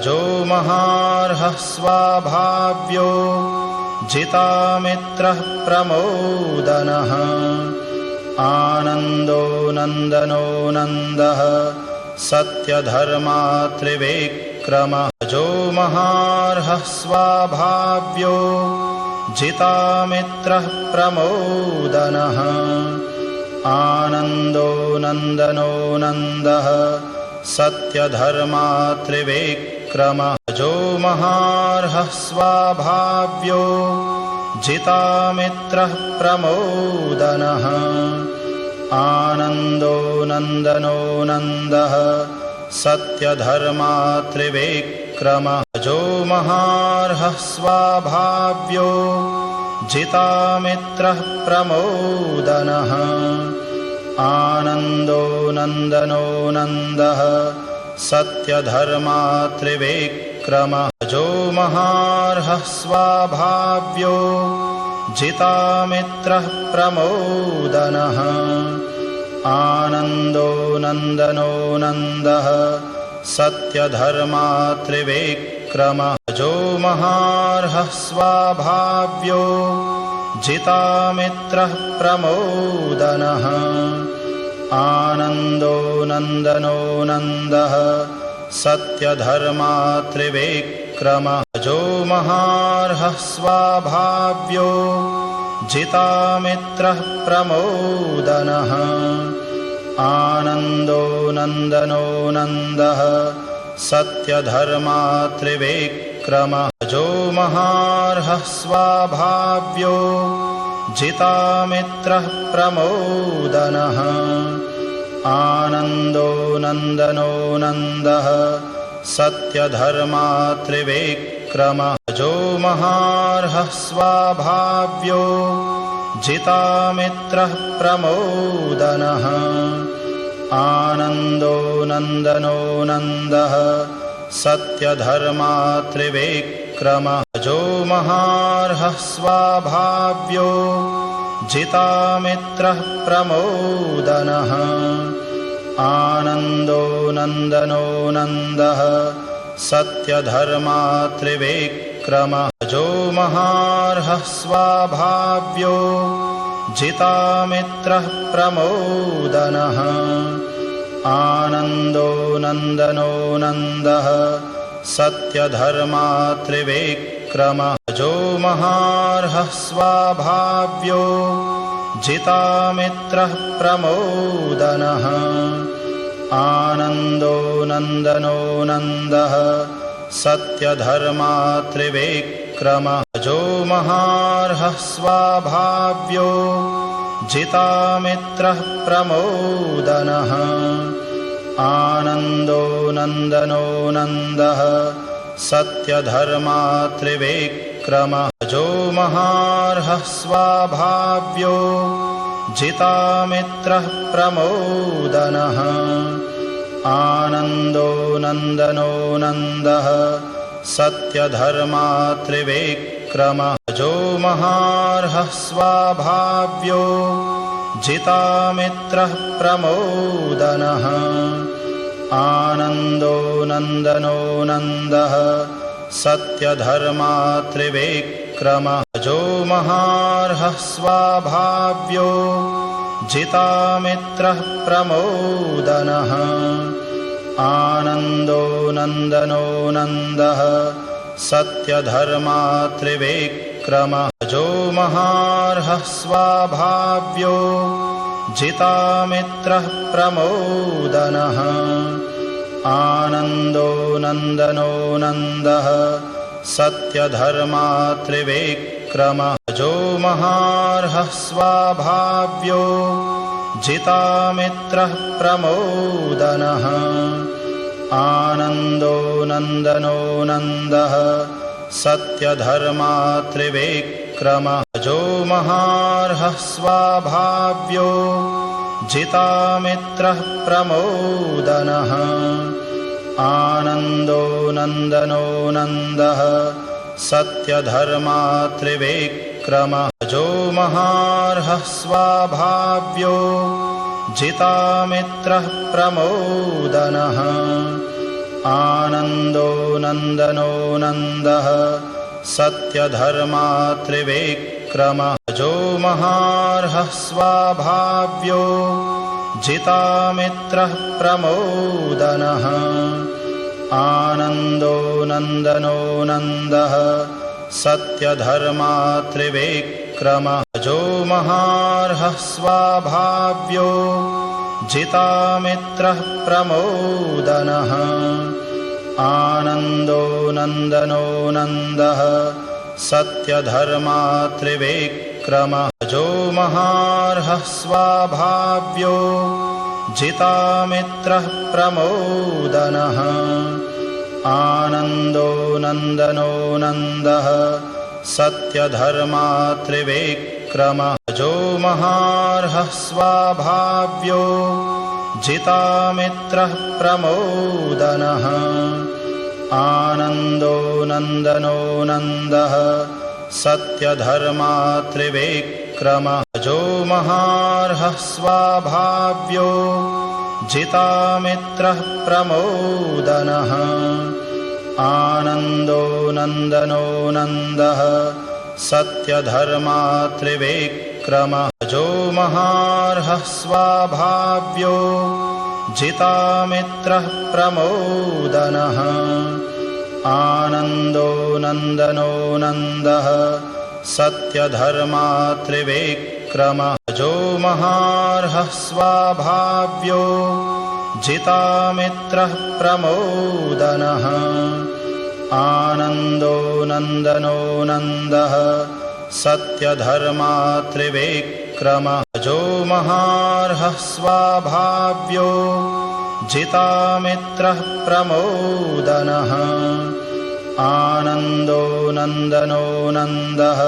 जो महार्हः स्वाभाव्यो जितामित्रः प्रमोदनः आनन्दो नन्दनो नन्दः सत्यधर्मा त्रिविक्रमः जो महार्हः स्वाभाव्यो जितामित्रः प्रमोदनः आनन्दो नन्दनो नन्दः सत्यधर्मा त्रिविक्रमः जो महार्हः स्वाभाव्यो जितामित्रः प्रमोदनः आनन्दो नन्दनो नन्दः सत्यधर्मा त्रिविक्रमः जो महार्हः स्वाभाव्यो जितामित्रः प्रमोदनः आनन्दो नन्दनो नन्दः सत्यधर्मा त्रिविक्रमः जो महार्हः स्वाभाव्यो जितामित्रः प्रमोदनः आनन्दो नन्दनो नन्दः सत्यधर्मा त्रिविक्रमः जो महार्हः स्वाभाव्यो जितामित्रः प्रमोदनः आनन्दो नन्दनो नन्दः सत्यधर्मा त्रिविक्रमः जो महार्हः स्वाभाव्यो जितामित्रः प्रमोदनः आनन्दो नन्दनो नन्दः सत्यधर्मा त्रिविक्रमः जो महार्हः स्वाभाव्यो जितामित्रः प्रमोदनः आनन्दो नन्दनो नन्दः सत्यधर्मा त्रिविक्रमः जो महार्हः स्वाभाव्यो जितामित्रः प्रमोदनः आनन्दो नन्दनो नन्दः सत्यधर्मा त्रिविक्रमः जो महार्हः स्वाभाव्यो जितामित्रः प्रमोदनः आनन्दो नन्दनो नन्दः सत्यधर्मा त्रिविक्रमः जो महार्हः स्वाभाव्यो जितामित्रः प्रमोदनः आनन्दो नन्दनो नन्दः सत्यधर्मा त्रिविक्रमः जो महार्हः स्वाभाव्यो जितामित्रः प्रमोदनः आनन्दो नन्दनो नन्दः सत्यधर्मा त्रिविक्रमः जो महार्हः स्वाभाव्यो जितामित्रः प्रमोदनः आनन्दो नन्दनो नन्दः सत्यधर्मा त्रिविक्रमः जो महार्हः स्वाभाव्यो जितामित्रः प्रमोदनः आनन्दो नन्दनो नन्दः सत्यधर्मा त्रिविक्रमः जो महार्हः स्वाभाव्यो जितामित्रः प्रमोदनः आनन्दो नन्दनो नन्दः सत्यधर्मा त्रिविक्रमः जो महार्हः स्वाभाव्यो जितामित्रः प्रमोदनः आनन्दो नन्दनो नन्दः सत्यधर्मा त्रिविक्रमः जो महार्हः स्वाभाव्यो जितामित्रः प्रमोदनः आनन्दो नन्दनो नन्दः सत्यधर्मा त्रिविक्रमः जो महार्हः स्वाभाव्यो जितामित्रः प्रमोदनः आनन्दो नन्दनो नन्दः सत्यधर्मा त्रिविक्रमः जो महार्हः स्वाभाव्यो जितामित्रः प्रमोदनः आनन्दो नन्दनो नन्दः सत्यधर्मा त्रिविक्रमः जो महार्हः स्वाभाव्यो जितामित्रः प्रमोदनः आनन्दो नन्दनो नन्दः सत्यधर्मा त्रिविक्रमः अजो महार्हः स्वाभाव्यो जितामित्रः प्रमोदनः आनन्दो नन्दनो नन्दः सत्यधर्मा त्रिविक्रमः अजो महार्हः स्वाभाव्यो जितामित्रः प्रमोदनः आनन्दो नन्दनो नन्दः सत्यधर्मा त्रिविक्रमः अजो महार्हः स्वाभाव्यो जितामित्रः प्रमोदनः आनन्दो नन्दनो नन्दः सत्यधर्मा त्रिविक्रमः अजो महार्हः स्वाभाव्यो जितामित्रः प्रमोदनः आनन्दो नन्दनो नन्दः सत्यधर्मा त्रिविक्रमः अजो महार्हः स्वाभाव्यो जितामित्रः प्रमोदनः आनन्दो नन्दनो नन्दः सत्यधर्मा त्रिविक्रमः अजो महार्हः स्वाभाव्यो जितामित्रः प्रमोदनः आनन्दो नन्दनो नन्दः सत्यधर्मा त्रिविक्रमः अजो महार्हः स्वाभाव्यो जितामित्रः प्रमोदनः आनन्दो नन्दनो नन्दः सत्यधर्मा त्रिविक्रमः अजो महार्हः स्वाभाव्यो जितामित्रः प्रमोदनः आनन्दो नन्दनो नन्दः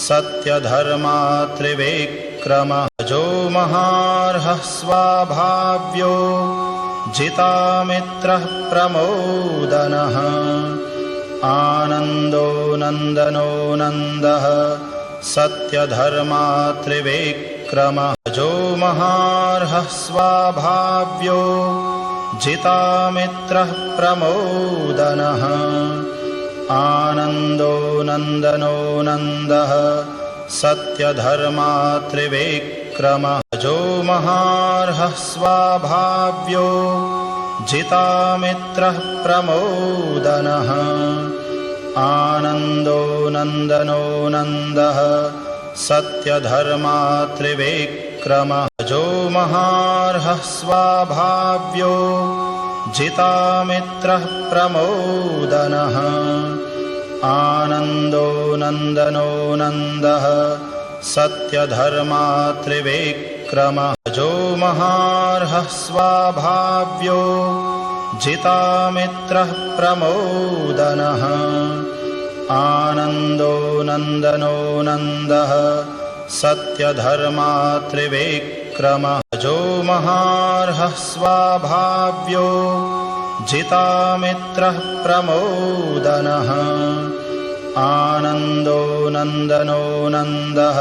सत्यधर्मा त्रिविक्रमः अजो महार्हः स्वाभाव्यो जितामित्रः प्रमोदनः आनन्दो नन्दनो नन्दः सत्यधर्मा त्रिविक्रमः अजो महार्हः स्वाभाव्यो जितामित्रः प्रमोदनः आनन्दो नन्दनो नन्दः सत्यधर्मा त्रिविक्रमः अजो महार्हः स्वाभाव्यो जितामित्रः प्रमोदनः आनन्दो नन्दनो नन्दः सत्यधर्मा त्रिविक्रमः अजो महार्हः स्वाभाव्यो जितामित्रः प्रमोदनः आनन्दो नन्दनो नन्दः सत्यधर्मा त्रिविक्रमः अजो महार्हः स्वाभाव्यो जितामित्रः प्रमोदनः आनन्दो नन्दनो नन्दः सत्यधर्मा त्रिविक्रमः अजो महार्हः स्वाभाव्यो जितामित्रः प्रमोदनः आनन्दो नन्दनो नन्दः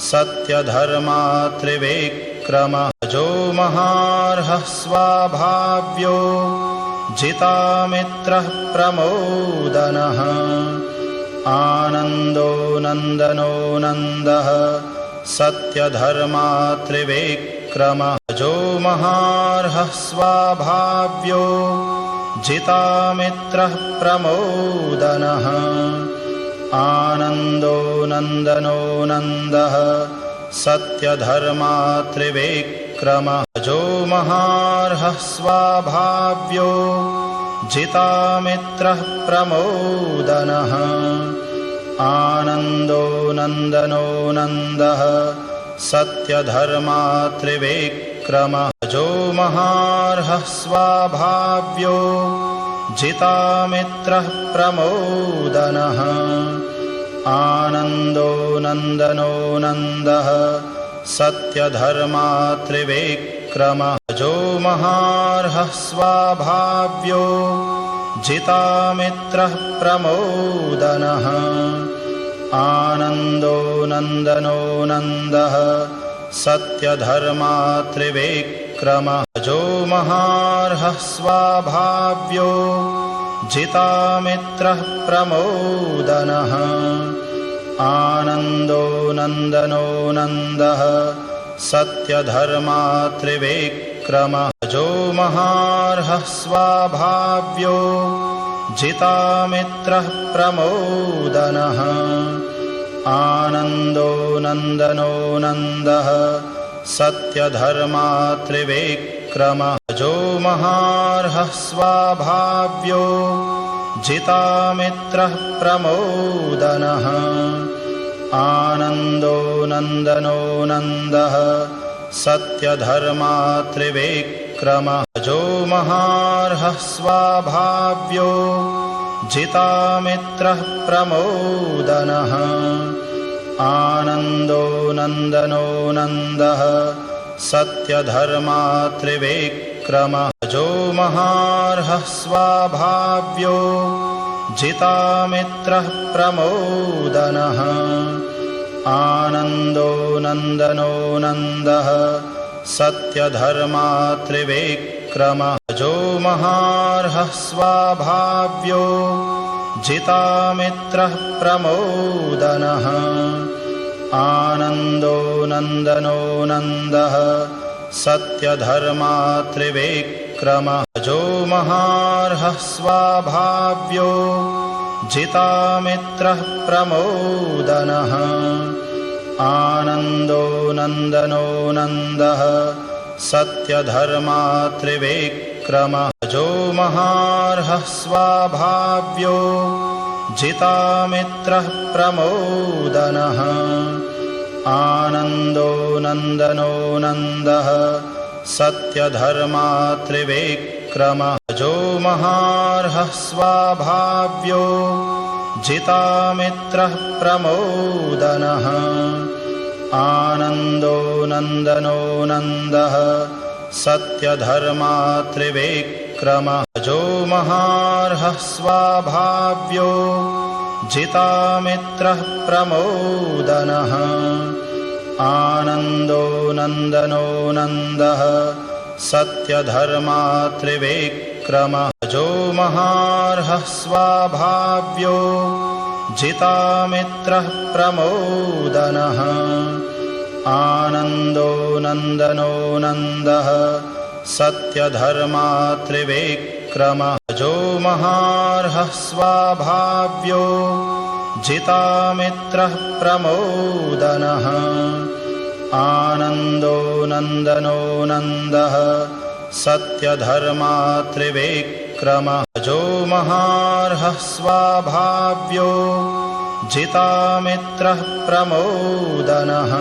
सत्यधर्मा त्रिविक्रमः अजो महार्हः स्वाभाव्यो जितामित्रः प्रमोदनः आनन्दो नन्दनो नन्दः सत्यधर्मा त्रिविक्रमः अजो महार्हः स्वाभाव्यो जितामित्रः प्रमोदनः आनन्दो नन्दनो नन्दः सत्यधर्मा त्रिविक्रमः अजो महार्हः स्वाभाव्यो जितामित्रः प्रमोदनः आनन्दो नन्दनो नन्दः सत्यधर्मा त्रिविक्रमः अजो महार्हः स्वाभाव्यो जितामित्रः प्रमोदनः आनन्दो नन्दनो नन्दः सत्यधर्मा त्रिविक्रमः अजो महार्हः स्वाभाव्यो जितामित्रः प्रमोदनः आनन्दो नन्दनो नन्दः सत्यधर्मा त्रिविक्रमः अजो महार्हः स्वाभाव्यो जितामित्रः प्रमोदनः आनन्दो नन्दनो नन्दः सत्यधर्मा त्रिविक्रमः जो महार्हः स्वाभाव्यो जितामित्रः प्रमोदनः आनन्दो नन्दनो नन्दः सत्यधर्मा त्रिविक्रमः जो महार्हः स्वाभाव्यो जितामित्रः प्रमोदनः आनन्दो नन्दनो नन्दः सत्यधर्मा त्रिविक्रमः जो महार्हः स्वाभाव्यो जितामित्रः प्रमोदनः आनन्दो नन्दनो नन्दः सत्यधर्मा त्रिविक्रमः जो महार्हः स्वाभाव्यो जितामित्रः प्रमोदनः आनन्दो नन्दनो नन्दः सत्यधर्मा त्रिविक्रमः जो महार्हः स्वाभाव्यो जितामित्रः प्रमोदनः आनन्दो नन्दनो नन्दः सत्यधर्मा त्रिविक्रमः जो महार्हः स्वाभाव्यो जितामित्रः प्रमोदनः आनन्दो नन्दनो नन्दः सत्यधर्मा त्रिविक्रमः जो महार्हः स्वाभाव्यो जितामित्रः प्रमोदनः आनन्दो नन्दनो नन्दः सत्यधर्मा त्रिविक्रमः जो महार्हः स्वाभाव्यो जितामित्रः प्रमोदनः आनन्दो नन्दनो नन्दः सत्यधर्मा त्रिविक्रमः जो महार्हः स्वाभाव्यो जितामित्रः प्रमोदनः आनन्दो नन्दनो नन्दः सत्यधर्मा त्रिविक्रमः जो महार्हः स्वाभाव्यो जितामित्रः प्रमोदनः आनन्दो नन्दनो नन्दः सत्यधर्मा त्रिविक्रमः जो महार्हः स्वाभाव्यो जितामित्रः प्रमोदनः आनन्दो नन्दनो नन्दः सत्यधर्मा त्रिविक्रमः जो महार्हः स्वाभाव्यो जितामित्रः प्रमोदनः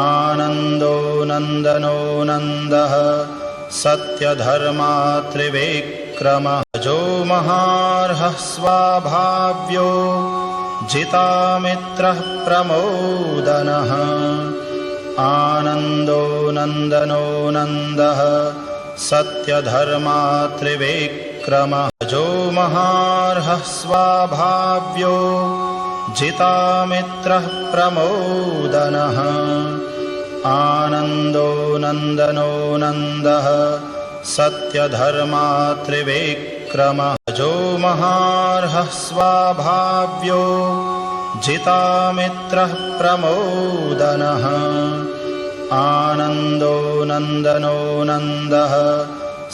आनन्दो नन्दनो नन्दः सत्यधर्मा त्रिविक्रमः जो महार्हः स्वाभाव्यो जितामित्रः प्रमोदनः आनन्दो नन्दनो नन्दः सत्यधर्मा त्रिविक्रमः जो महार्हः स्वाभाव्यो जितामित्रः प्रमोदनः आनन्दो नन्दनो नन्दः सत्यधर्मा त्रिविक्रमः जो महार्हः स्वाभाव्यो जितामित्रः प्रमोदनः आनन्दो नन्दनो नन्दः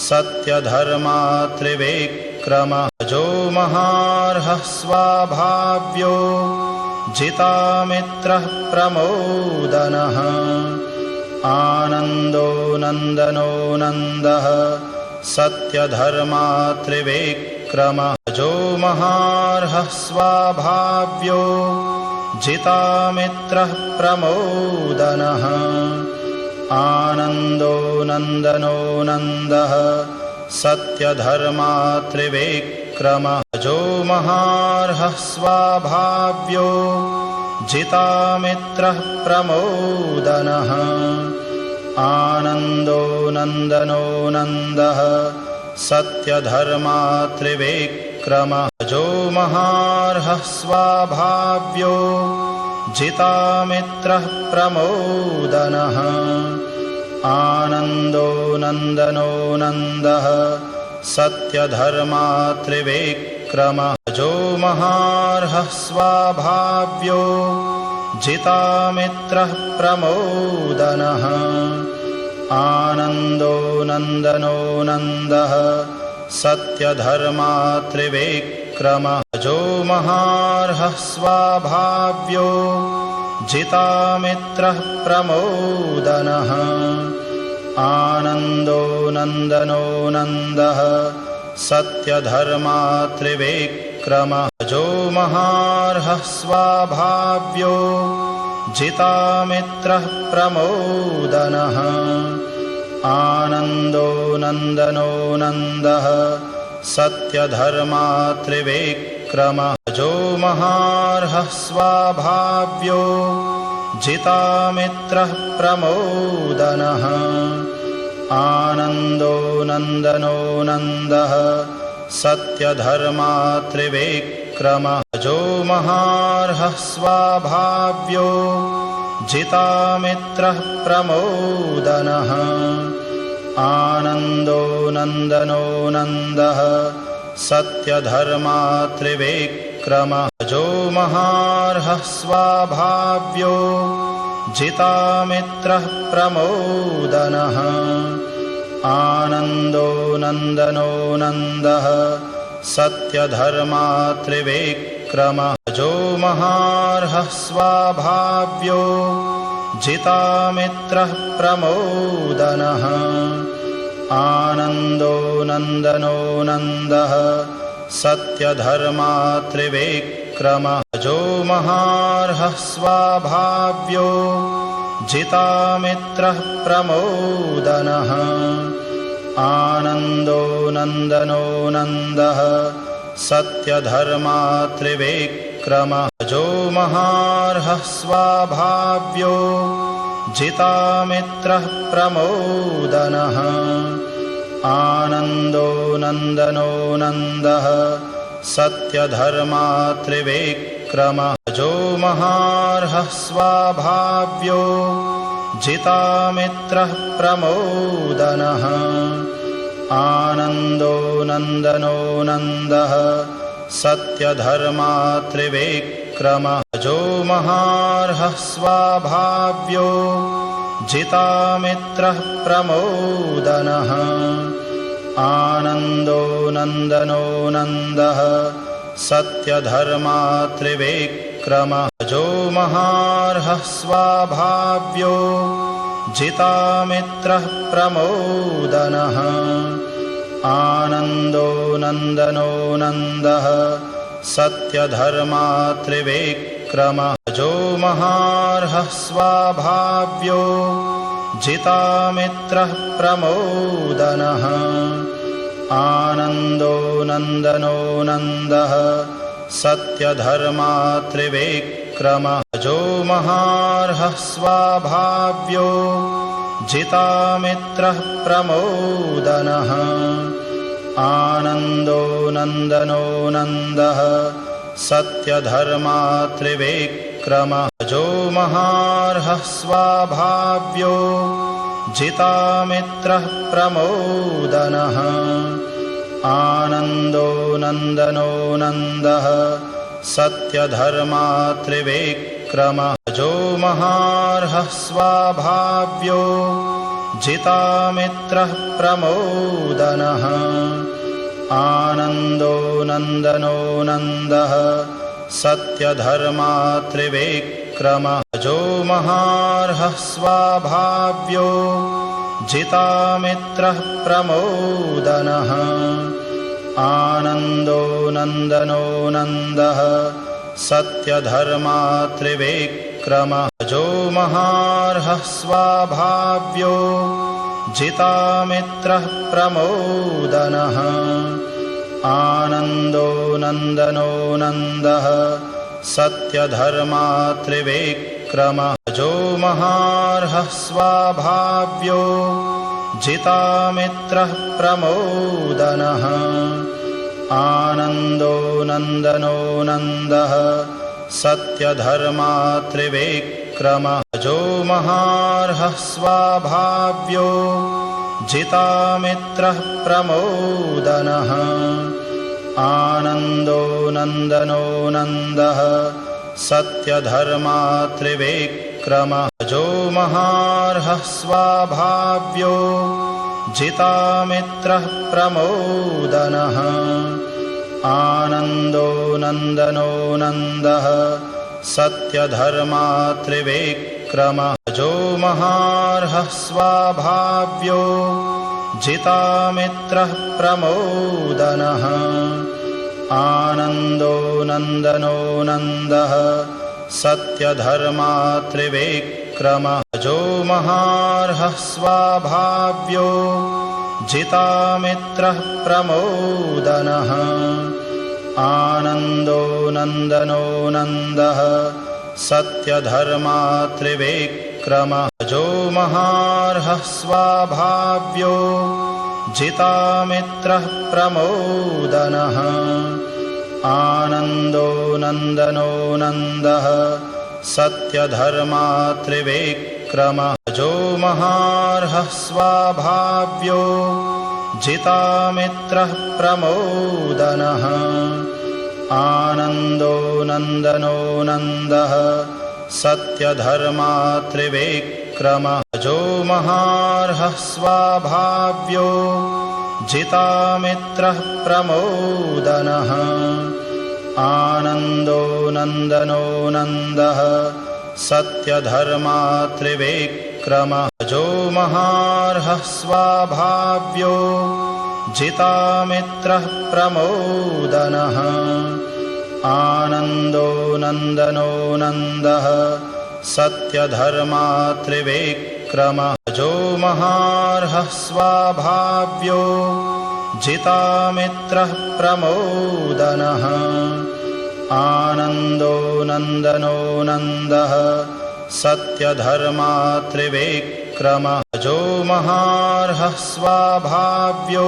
सत्यधर्मा त्रिविक्रमः जो महार्हः स्वाभाव्यो जितामित्रः प्रमोदनः आनन्दो नन्दनो नन्दः सत्यधर्मा त्रिविक्रमः जो महार्हः स्वाभाव्यो जितामित्रः प्रमोदनः आनन्दो नन्दनो नन्दः सत्यधर्मा त्रिविक्रमः जो महार्हः स्वाभाव्यो जितामित्रः प्रमोदनः आनन्दो नन्दनो नन्दः सत्यधर्मा त्रिविक्रमः जो महार्हः स्वाभाव्यो जितामित्रः प्रमोदनः आनन्दो नन्दनो नन्दः सत्यधर्मा त्रिविक्रमः अजो महार्हः स्वाभाव्यो जितामित्रः प्रमोदनः आनन्दो नन्दनो नन्दः सत्यधर्मा त्रिविक्रमः अजो महार्हः स्वाभाव्यो जितामित्रः प्रमोदनः आनन्दो नन्दनो नन्दः सत्यधर्मा त्रिविक्रमः अजो महार्हः स्वाभाव्यो जितामित्रः प्रमोदनः आनन्दो नन्दनो नन्दः सत्यधर्मा त्रिविक्रमः अजो महार्हः स्वाभाव्यो जितामित्रः प्रमोदनः आनन्दो नन्दनो नन्दः सत्यधर्मा त्रिविक्रमः अजो महार्हः स्वाभाव्यो जितामित्रः प्रमोदनः आनन्दो नन्दनो नन्दः सत्यधर्मा त्रिविक्रमः अजो महार्हः स्वाभाव्यो जितामित्रः प्रमोदनः आनन्दो नन्दनो नन्दः सत्यधर्मा त्रिविक्रमः अजो महार्हः स्वाभाव्यो जितामित्रः प्रमोदनः आनन्दो नन्दनो नन्दः सत्यधर्मा त्रिविक्रमः अजो महार्हः स्वाभाव्यो जितामित्रः प्रमोदनः आनन्दो नन्दनो नन्दः सत्यधर्मा त्रिविक्रमः अजो महार्हः स्वाभाव्यो जितामित्रः प्रमोदनः आनन्दो नन्दनो नन्दः सत्यधर्मा त्रिविक्रमः अजो महार्हः स्वाभाव्यो जितामित्रः प्रमोदनः आनन्दो नन्दनो नन्दः सत्यधर्मा त्रिविक्रमः अजो महार्हः स्वाभाव्यो जितामित्रः प्रमोदनः आनन्दो नन्दनो नन्दः सत्यधर्मा त्रिविक्रमः अजो महार्हः स्वाभाव्यो जितामित्रः प्रमोदनः आनन्दो नन्दनो नन्दः सत्यधर्मा त्रिविक्रमः अजो महार्हः स्वाभाव्यो जितामित्रः प्रमोदनः आनन्दो नन्दनो नन्दः सत्यधर्मा त्रिविक्रमः अजो महार्हः स्वाभाव्यो जितामित्रः प्रमोदनः आनन्दो नन्दनो नन्दः सत्यधर्मा त्रिविक्रमः अजो महार्हः स्वाभाव्यो जितामित्रः प्रमोदनः आनन्दो नन्दनो नन्दः सत्यधर्मा त्रिविक्रमः अजो महार्हः स्वाभाव्यो जितामित्रः प्रमोदनः आनन्दो नन्दनो नन्दः सत्यधर्मा त्रिविक्रमः अजो महार्हः स्वाभाव्यो जितामित्रः प्रमोदनः आनन्दो नन्दनो नन्दः सत्यधर्मा त्रिविक्रमः अजो महार्हः स्वाभाव्यो जितामित्रः प्रमोदनः आनन्दो नन्दनो नन्दः सत्यधर्मा त्रिविक्रमः अजो महार्हः स्वाभाव्यो जितामित्रः प्रमोदनः आनन्दो नन्दनो नन्दः सत्यधर्मा त्रिविक्रमः त्रिविक्रमः अजो महार्हः स्वाभाव्यो जितामित्रः प्रमोदनः आनन्दो नन्दनो नन्दः सत्यधर्मा त्रिविक्रमः अजो महार्हः स्वाभाव्यो जितामित्रः प्रमोदनः आनन्दो नन्दनो नन्दः सत्यधर्मा त्रिविक्रमः अजो महार्हः स्वाभाव्यो जितामित्रः प्रमोदनः आनन्दो नन्दनो नन्दः सत्यधर्मा त्रिविक्रमः अजो महार्हः स्वाभाव्यो जितामित्रः प्रमोदनः आनन्दो नन्दनो नन्दः सत्यधर्मा त्रिविक्रमः अजो महार्हः स्वाभाव्यो जितामित्रः प्रमोदनः आनन्दो नन्दनो नन्दः सत्यधर्मा त्रिविक्रमः अजो महार्हः स्वाभाव्यो जितामित्रः प्रमोदनः आनन्दो नन्दनो नन्दः सत्यधर्मा त्रिविक्रमः अजो महार्हः स्वाभाव्यो जितामित्रः प्रमोदनः आनन्दो नन्दनो नन्दः सत्यधर्मा त्रिविक्रमः अजो महार्हः स्वाभाव्यो जितामित्रः प्रमोदनः आनन्दो नन्दनो नन्दः सत्यधर्मा त्रिविक्रमः अजो महार्हः स्वाभाव्यो जितामित्रः प्रमोदनः आनन्दो नन्दनो नन्दः सत्यधर्मा त्रिविक्रमः अजो महार्हः स्वाभाव्यो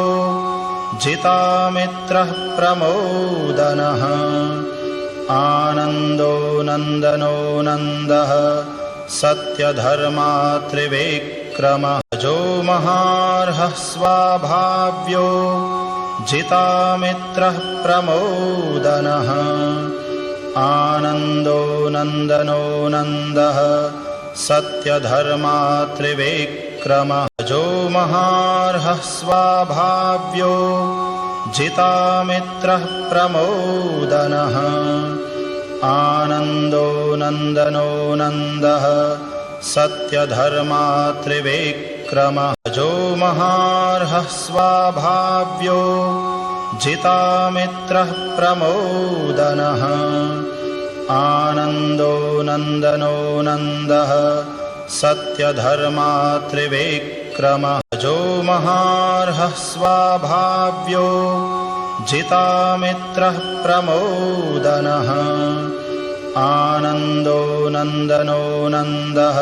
जितामित्रः प्रमोदनः आनन्दो नन्दनो नन्दः सत्यधर्मा त्रिविक्रमः अजो महार्हः स्वाभाव्यो जितामित्रः प्रमोदनः आनन्दो नन्दनो नन्दः सत्यधर्मा त्रिविक्रमः अजो महार्हः स्वाभाव्यो जितामित्रः प्रमोदनः आनन्दो नन्दनो नन्दः सत्यधर्मा त्रिविक्रमः अजो महार्हः स्वाभाव्यो जितामित्रः प्रमोदनः आनन्दो नन्दनो नन्दः सत्यधर्मा त्रिविक्रमः अजो महार्हः स्वाभाव्यो जितामित्रः प्रमोदनः आनन्दो नन्दनो नन्दः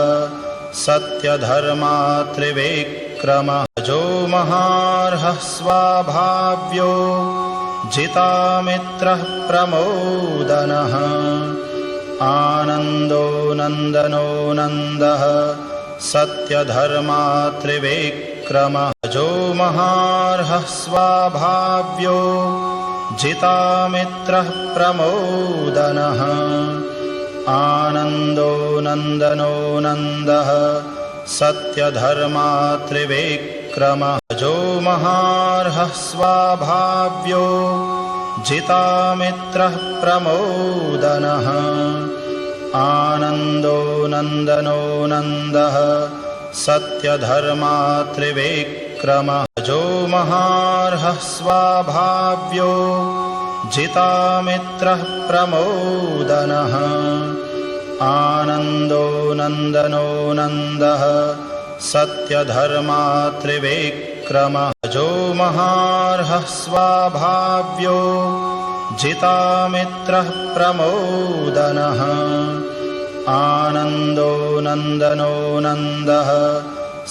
सत्यधर्मा त्रिविक्रमः अजो महार्हः स्वाभाव्यो जितामित्रः प्रमोदनः आनन्दो नन्दनो नन्दः सत्यधर्मा त्रिविक्रमः अजो महार्हः स्वाभाव्यो जितामित्रः प्रमोदनः आनन्दो नन्दनो नन्दः सत्यधर्मा त्रिविक्रमः अजो महार्हः स्वाभाव्यो जितामित्रः प्रमोदनः आनन्दो नन्दनो नन्दः सत्यधर्मा त्रिविक्रमः अजो महार्हः स्वाभाव्यो जितामित्रः प्रमोदनः आनन्दो नन्दनो नन्दः सत्यधर्मा त्रिविक्रमः अजो महार्हः स्वाभाव्यो जितामित्रः प्रमोदनः आनन्दो नन्दनो नन्दः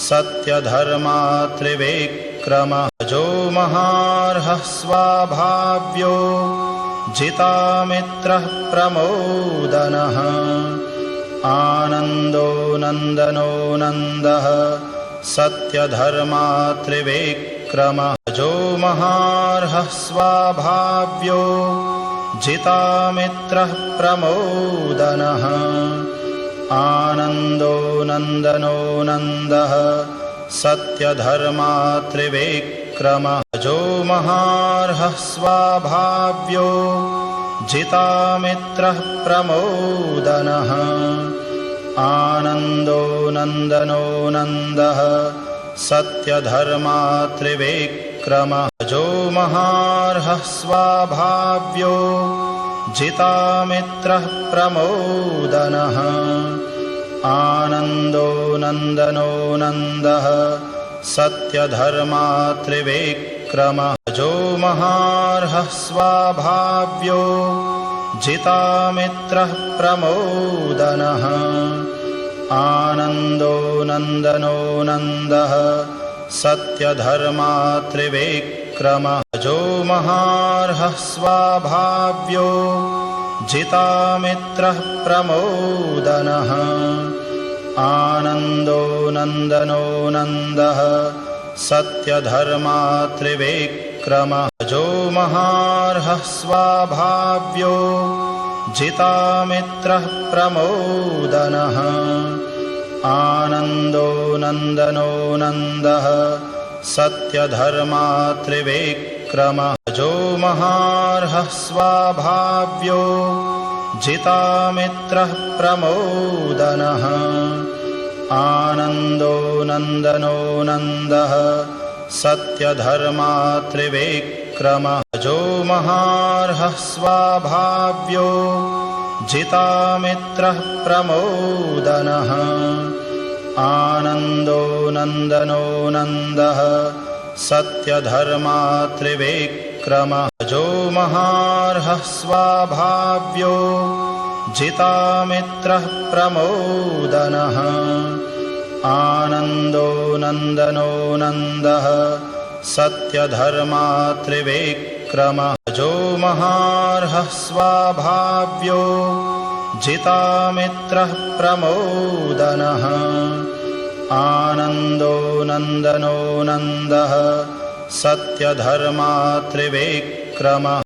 सत्यधर्मा त्रिविक्रमः अजो महार्हः स्वाभाव्यो जितामित्रः प्रमोदनः आनन्दो नन्दनो नन्दः सत्यधर्मा त्रिविक्रमः अजो महार्हः स्वाभाव्यो जितामित्रः प्रमोदनः आनन्दो नन्दनो नन्दः सत्यधर्मा त्रिविक्रमः अजो महार्हः स्वाभाव्यो जितामित्रः प्रमोदनः आनन्दो नन्दनो नन्दः सत्यधर्मा त्रिविक्रमः अजो महार्हः स्वाभाव्यो जितामित्रः प्रमोदनः आनन्दो नन्दनो नन्दः सत्यधर्मा त्रिविक्रमः अजो महार्हः स्वाभाव्यो जितामित्रः प्रमोदनः आनन्दो नन्दनो नन्दः सत्यधर्मा त्रिविक्रमः अजो महार्हः स्वाभाव्यो जितामित्रः प्रमोदनः आनन्दो नन्दनो नन्दः सत्यधर्मा त्रिविक्रमः अजो महार्हः स्वाभाव्यो जितामित्रः प्रमोदनः आनन्दो नन्दनो नन्दः सत्यधर्मा त्रिविक्रमः अजो महार्हः स्वाभाव्यो जितामित्रः प्रमोदनः आनन्दो नन्दनो नन्दः सत्यधर्मा त्रिविक्रमः अजो महार्हः स्वाभाव्यो जितामित्रः प्रमोदनः आनन्दो नन्दनो नन्दः सत्यधर्मा त्रिविक्रमः अजो महार्हः स्वाभाव्यो जितामित्रः प्रमोदनः आनन्दो नन्दनो नन्दः सत्यधर्मा त्रिविक्रमः अजो महार्हः स्वाभाव्यो जितामित्रः प्रमोदनः आनन्दो नन्दनो नन्दः सत्यधर्मा त्रिविक्रमः